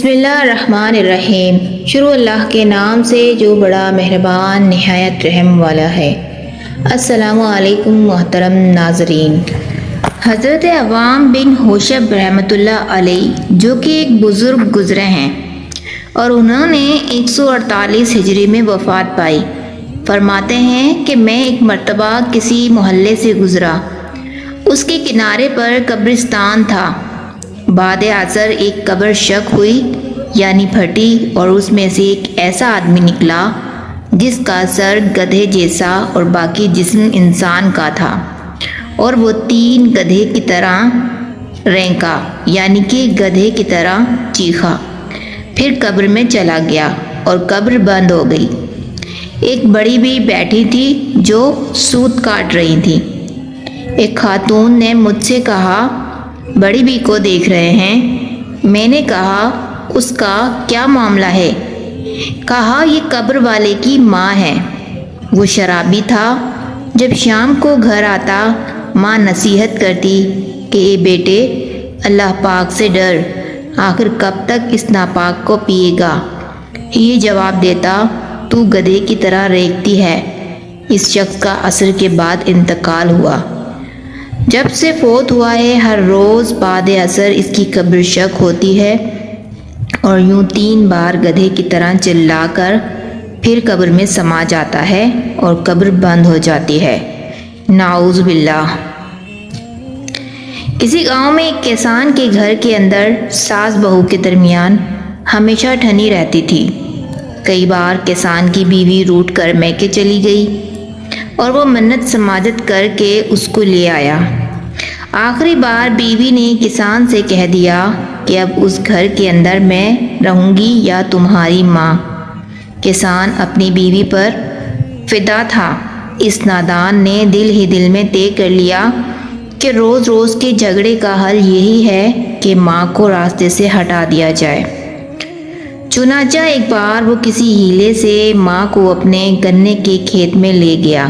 بسم اللہ الرحمن الرحیم۔ شروع اللہ کے نام سے جو بڑا مہربان نہایت رحم والا ہے۔ السلام علیکم محترم ناظرین۔ حضرت عوام بن ہوشب رحمۃ اللہ علیہ جو کہ ایک بزرگ گزرے ہیں اور انہوں نے 148 ہجری میں وفات پائی، فرماتے ہیں کہ میں ایک مرتبہ کسی محلے سے گزرا، اس کے کنارے پر قبرستان تھا۔ بعد عصر ایک قبر شق ہوئی یعنی پھٹی اور اس میں سے ایک ایسا آدمی نکلا جس کا سر گدھے جیسا اور باقی جسم انسان کا تھا، اور وہ 3 گدھے کی طرح رینکا یعنی کہ گدھے کی طرح چیخا، پھر قبر میں چلا گیا اور قبر بند ہو گئی۔ ایک بڑی بھی بیٹھی تھی جو سوت کاٹ رہی تھی۔ ایک خاتون نے مجھ سے کہا، بڑی بی کو دیکھ رہے ہیں؟ میں نے کہا، اس کا کیا معاملہ ہے؟ کہا، یہ قبر والے کی ماں ہے۔ وہ شرابی تھا۔ جب شام کو گھر آتا ماں نصیحت کرتی کہ اے بیٹے، اللہ پاک سے ڈر، آخر کب تک اس ناپاک کو پیے گا؟ یہ جواب دیتا، تو گدھے کی طرح ریکتی ہے۔ اس شخص کا عصر کے بعد انتقال ہوا۔ جب سے فوت ہوا ہے ہر روز بعد عصر اس کی قبر شق ہوتی ہے اور یوں 3 بار گدھے کی طرح چلا کر پھر قبر میں سما جاتا ہے اور قبر بند ہو جاتی ہے۔ نعوذ باللہ۔ کسی گاؤں میں ایک کسان کے گھر کے اندر ساس بہو کے درمیان ہمیشہ ٹھنی رہتی تھی۔ کئی بار کسان کی بیوی روٹھ کر میکے چلی گئی اور وہ منت سماجت کر کے اس کو لے آیا۔ آخری بار بیوی نے کسان سے کہہ دیا کہ اب اس گھر کے اندر میں رہوں گی یا تمہاری ماں۔ کسان اپنی بیوی پر فدا تھا۔ اس نادان نے دل ہی دل میں طے کر لیا کہ روز روز کے جھگڑے کا حل یہی ہے کہ ماں کو راستے سے ہٹا دیا جائے۔ چنانچہ ایک بار وہ کسی ہیلے سے ماں کو اپنے گنے کے کھیت میں لے گیا۔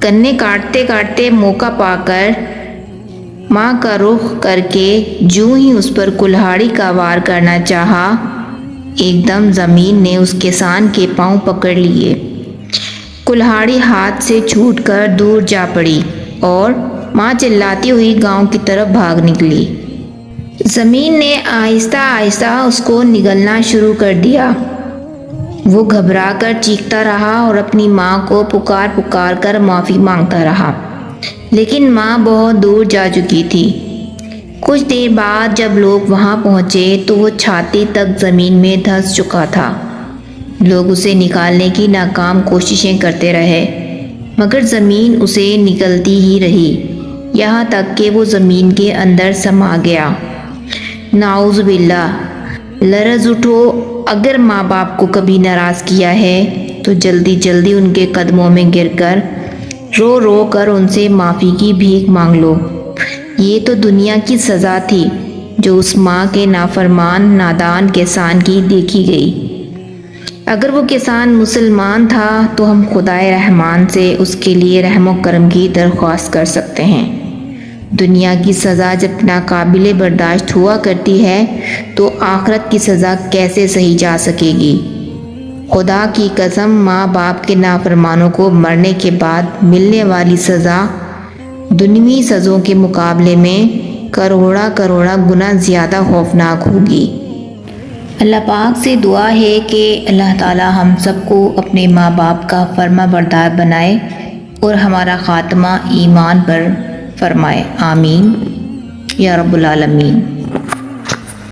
گنے کاٹتے کاٹتے موقع پا کر ماں کا رخ کر کے جوں ہی اس پر کلہاڑی کا وار کرنا چاہا، ایک دم زمین نے اس کسان کے پاؤں پکڑ لیے۔ کلہاڑی ہاتھ سے چھوٹ کر دور جا پڑی اور ماں چلاتی ہوئی گاؤں کی طرف بھاگ نکلی۔ زمین نے آہستہ آہستہ اس کو نگلنا شروع کر دیا۔ وہ گھبرا کر چیختا رہا اور اپنی ماں کو پکار پکار کر معافی مانگتا رہا، لیکن ماں بہت دور جا چکی تھی۔ کچھ دیر بعد جب لوگ وہاں پہنچے تو وہ چھاتی تک زمین میں دھنس چکا تھا۔ لوگ اسے نکالنے کی ناکام کوششیں کرتے رہے مگر زمین اسے نگلتی ہی رہی، یہاں تک کہ وہ زمین کے اندر سما گیا۔ نعوذ باللہ۔ لرز اٹھو، اگر ماں باپ کو کبھی ناراض کیا ہے تو جلدی جلدی ان کے قدموں میں گر کر رو رو کر ان سے معافی کی بھیک مانگ لو۔ یہ تو دنیا کی سزا تھی جو اس ماں کے نافرمان نادان کسان کی دیکھی گئی۔ اگر وہ کسان مسلمان تھا تو ہم خدائے رحمان سے اس کے لیے رحم و کرم کی درخواست کر سکتے ہیں۔ دنیا کی سزا جب ناقابل برداشت ہوا کرتی ہے تو آخرت کی سزا کیسے سہی جا سکے گی؟ خدا کی قسم، ماں باپ کے نافرمانوں کو مرنے کے بعد ملنے والی سزا دنیوی سزوں کے مقابلے میں کروڑا کروڑا گنا زیادہ خوفناک ہوگی۔ اللہ پاک سے دعا ہے کہ اللہ تعالی ہم سب کو اپنے ماں باپ کا فرما بردار بنائے اور ہمارا خاتمہ ایمان پر فرمائے۔ آمین یا رب العالمین۔